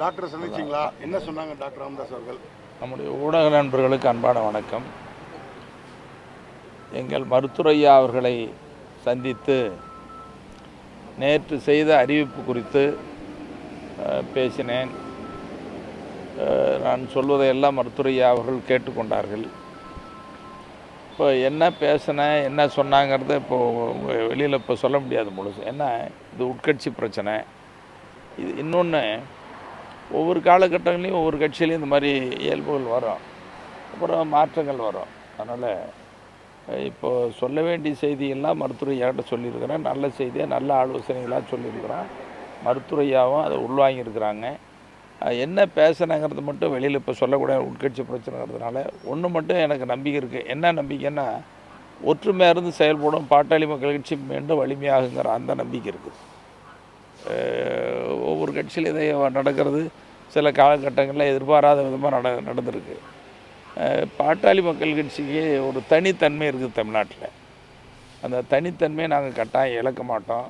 Doctor சந்திச்சிங்களா? என்ன சொன்னாங்க doctor Ramadoss அவர்கள்? நம்முடைய ஊடக நண்பர்களுக்கு அன்பான வணக்கம். எங்கள் மருத்துவரையா அவர்களை சந்தித்து நேற்று செய்த அறிவிப்பு குறித்து பேசினேன். நான் சொல்வதையெல்லாம் மருத்துவரையா அவர்கள் கேட்டுக்கொண்டார்கள். இப்போ என்ன பேசினேன், என்ன சொன்னாங்கிறத இப்போது வெளியில் இப்போ சொல்ல முடியாது முழுசு. ஏன்னா இது உட்கட்சி பிரச்சனை. இது இன்னொன்று, ஒவ்வொரு காலகட்டங்களையும் ஒவ்வொரு கட்சியிலையும் இந்த மாதிரி இயல்புகள் வரும், அப்புறம் மாற்றங்கள் வரும். அதனால் இப்போது சொல்ல வேண்டிய செய்தியெல்லாம் மருத்துவரையாட்ட சொல்லியிருக்கிறேன். நல்ல செய்தியாக நல்ல ஆலோசனைகளாக சொல்லியிருக்கிறோம். மருத்துவரையாவும் அதை உள்வாங்கியிருக்கிறாங்க. என்ன பேசுனாங்கிறது மட்டும் வெளியில் இப்போ சொல்லக்கூடாது, உட்கட்சி பிரச்சனைங்கிறதுனால. ஒன்று மட்டும் எனக்கு நம்பிக்கை இருக்குது. என்ன நம்பிக்கைன்னா, ஒற்றுமையாக இருந்து செயல்படும் பாட்டாளி மக்கள் கட்சி மீண்டும் வலிமையாகுங்கிற அந்த நம்பிக்கை இருக்குது. ஒவ்வொரு கட்சியில் இதை நடக்கிறது சில காலகட்டங்களில் எதிர்பாராத விதமாக நடந்திருக்கு. பாட்டாளி மக்கள் கட்சிக்கு ஒரு தனித்தன்மை இருக்குது தமிழ்நாட்டில். அந்த தனித்தன்மையை நாங்கள் கட்டாயம் இழக்க மாட்டோம்.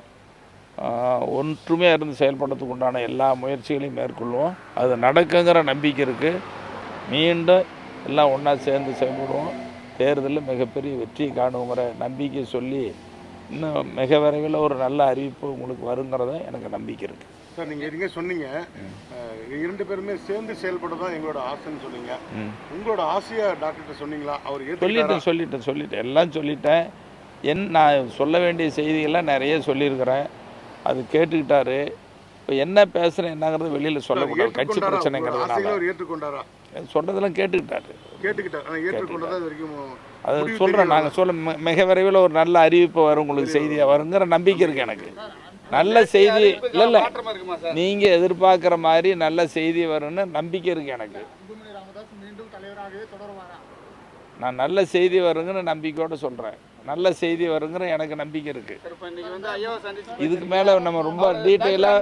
ஒற்றுமையாக இருந்து செயல்படுறதுக்கு உண்டான எல்லா முயற்சிகளையும் மேற்கொள்வோம். அது நடக்குங்கிற நம்பிக்கை இருக்குது. மீண்டும் எல்லாம் ஒன்றா சேர்ந்து செயல்படுவோம். தேர்தலில் மிகப்பெரிய வெற்றி காணுங்கிற நம்பிக்கை சொல்லி, இன்னும் மிக விரைவில் ஒரு நல்ல அறிவிப்பு உங்களுக்கு வருங்கிறத எனக்கு நம்பிக்கை இருக்குது. சார், நீங்கள் சொன்னீங்க 2 பேருமே சேர்ந்து செயல்பட தான் எங்களோட ஆசைன்னு சொன்னீங்க. உங்களோட ஆசையை டாக்டர்கிட்ட சொன்னீங்களா? அவர் சொல்லிட்டேன் எல்லாம் சொல்லிட்டேன். நான் சொல்ல வேண்டிய செய்திகள்லாம் நிறைய சொல்லியிருக்கிறேன். அது கேட்டுக்கிட்டாரு. இப்போ என்ன பேசுகிறேன் என்னங்கிறது வெளியில் சொல்லக்கூடாது, கட்சி பிரச்சனைங்கிறதுனால. ஏற்றுக்கொண்டாரா? சொல்கிறதெல்லாம் கேட்டுக்கிட்டாரு. அது சொல்கிறேன். நாங்கள் மிக விரைவில் ஒரு நல்ல அறிவிப்பு வரும், உங்களுக்கு செய்தியாக வருங்கிற நம்பிக்கை இருக்குது எனக்கு. நல்ல செய்தி இல்லை, நீங்கள் எதிர்பார்க்குற மாதிரி நல்ல செய்தி வரும்னு நம்பிக்கை இருக்குது எனக்கு. நான் நல்ல செய்தி வருங்கிற நம்பிக்கையோடு சொல்கிறேன். நல்ல செய்தி வருங்கிற எனக்கு நம்பிக்கை இருக்குது. இதுக்கு மேலே நம்ம ரொம்ப டீட்டெயிலாக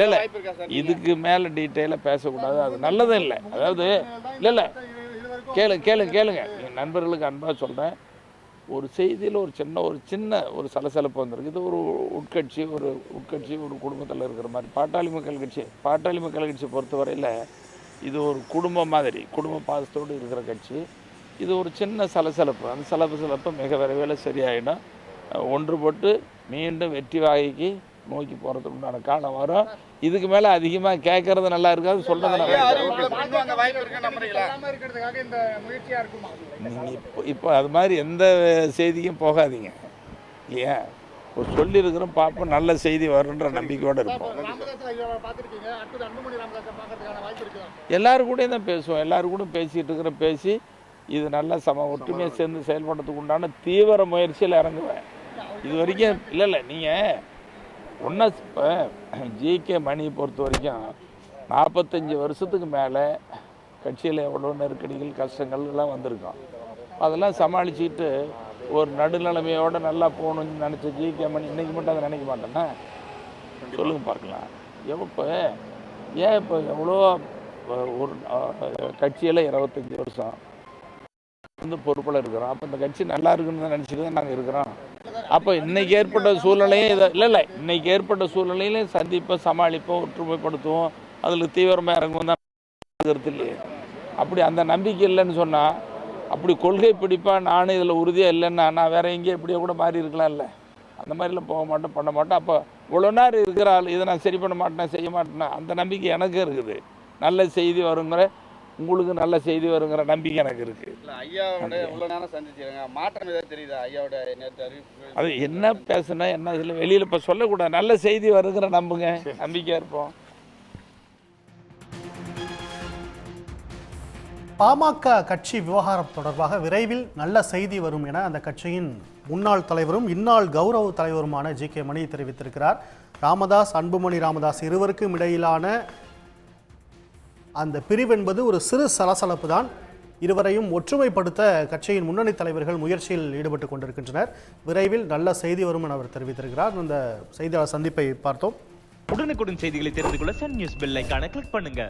இல்லை, இதுக்கு மேலே டீட்டெயிலாக பேசக்கூடாது. அது நல்லதும் இல்லை. அதாவது இல்லை கேளுங்க நண்பர்களுக்கு அன்பாக சொல்கிறேன். ஒரு செய்தியில் ஒரு சின்ன ஒரு சலசலப்பு வந்திருக்கு. இது ஒரு உட்கட்சி ஒரு குடும்பத்தில் இருக்கிற மாதிரி. பாட்டாளி மக்கள் கட்சி பொறுத்தவரையில் இது ஒரு குடும்பம் மாதிரி, குடும்ப பாசத்தோடு இருக்கிற கட்சி. இது ஒரு சின்ன சலசலப்பு. அந்த சலசலப்பு மிக விரைவில் சரியாயிடும். ஒன்றுபட்டு மீண்டும் வெற்றி வாகைக்கு நோக்கி போகிறதுக்கு உண்டான காலம் வரும். இதுக்கு மேலே அதிகமாக கேட்கறது நல்லா இருக்காது, சொல்கிறது நல்லா இப்போ அது மாதிரி எந்த செய்திக்கும் போகாதீங்க இல்லையா? ஒரு சொல்லியிருக்கிறோம், பார்ப்போம், நல்ல செய்தி வருன்ற நம்பிக்கையோடு இருப்போம். எல்லோரும் கூட தான் பேசுவோம், எல்லோரும் கூட பேசிகிட்டு இருக்கிற இது நல்ல ஒற்றுமையாக சேர்ந்து செயல்படுறதுக்கு உண்டான தீவிர முயற்சியில் இறங்குவேன். இது வரைக்கும் இல்லை நீங்கள் ஒன்றா இப்போ ஜிகே மணியை பொறுத்த வரைக்கும் 45 வருஷத்துக்கு மேலே கட்சியில் எவ்வளோ நெருக்கடிகள் கஷ்டங்கள் எல்லாம் வந்திருக்கோம். அதெல்லாம் சமாளிச்சுட்டு ஒரு நடுநிலைமையோடு நல்லா போகணும்னு நினச்ச ஜிகே மணி இன்றைக்கி மட்டும் அதை நினைக்க மாட்டேன்னா சொல்லுங்க பார்க்கலாம். இப்போ எவ்வளோ ஒரு கட்சியில் 25 வருஷம் பொறுப்பில் இருக்கிறோம். அப்போ இந்த கட்சி நல்லா இருக்குன்னு தான் நினச்சிட்டு தான் நாங்கள் இருக்கிறோம். அப்போ இன்றைக்கி ஏற்பட்ட சூழ்நிலையும் இன்னைக்கு ஏற்பட்ட சூழ்நிலையிலையும் சந்திப்போம், சமாளிப்போம், ஒற்றுமைப்படுத்துவோம், அதில் தீவிரமாக இறங்குவோம் தான் கருத்து இல்லையே. அப்படி அந்த நம்பிக்கை இல்லைன்னு சொன்னால், அப்படி கொள்கை பிடிப்பாக நானும் இதில் உறுதியாக இல்லைன்னா நான் வேறு எங்கேயும் எப்படியோ கூட மாறி இருக்கலாம். இல்லை, அந்த மாதிரிலாம் போக மாட்டேன், பண்ண மாட்டேன். அப்போ இவ்வளோ நேரம் இருக்கிற ஆள் இதை நான் சரி பண்ண மாட்டேன், செய்ய மாட்டேன்னா அந்த நம்பிக்கை எனக்கு இருக்குது. நல்ல செய்தி வருங்கிற, உங்களுக்கு நல்ல செய்தி வருங்கிற நம்பிக்கை எனக்கு இருக்குது. அது என்ன பேசுனா என்ன இதில் வெளியில் இப்போ சொல்லக்கூடாது. நல்ல செய்தி வருங்கிற நம்புங்க, நம்பிக்கையாக இருப்போம். பாமக கட்சி விவகாரம் தொடர்பாக விரைவில் நல்ல செய்தி வரும் என அந்த கட்சியின் முன்னாள் தலைவரும் இந்நாள் கௌரவ தலைவருமான ஜிகே மணி தெரிவித்திருக்கிறார். ராமதாஸ், அன்புமணி ராமதாஸ் இருவருக்கும் இடையிலான அந்த பிரிவு என்பது ஒரு சிறு சலசலப்பு தான். இருவரையும் ஒற்றுமைப்படுத்த கட்சியின் முன்னணி தலைவர்கள் முயற்சியில் ஈடுபட்டு கொண்டிருக்கின்றனர். விரைவில் நல்ல செய்தி வரும் என அவர் தெரிவித்திருக்கிறார். இந்த செய்தியாளர் சந்திப்பை பார்த்தோம். உடனுக்குடன் செய்திகளை தெரிந்து கொள்ள சன் நியூஸ் பெல் ஐகானை கிளிக் பண்ணுங்க.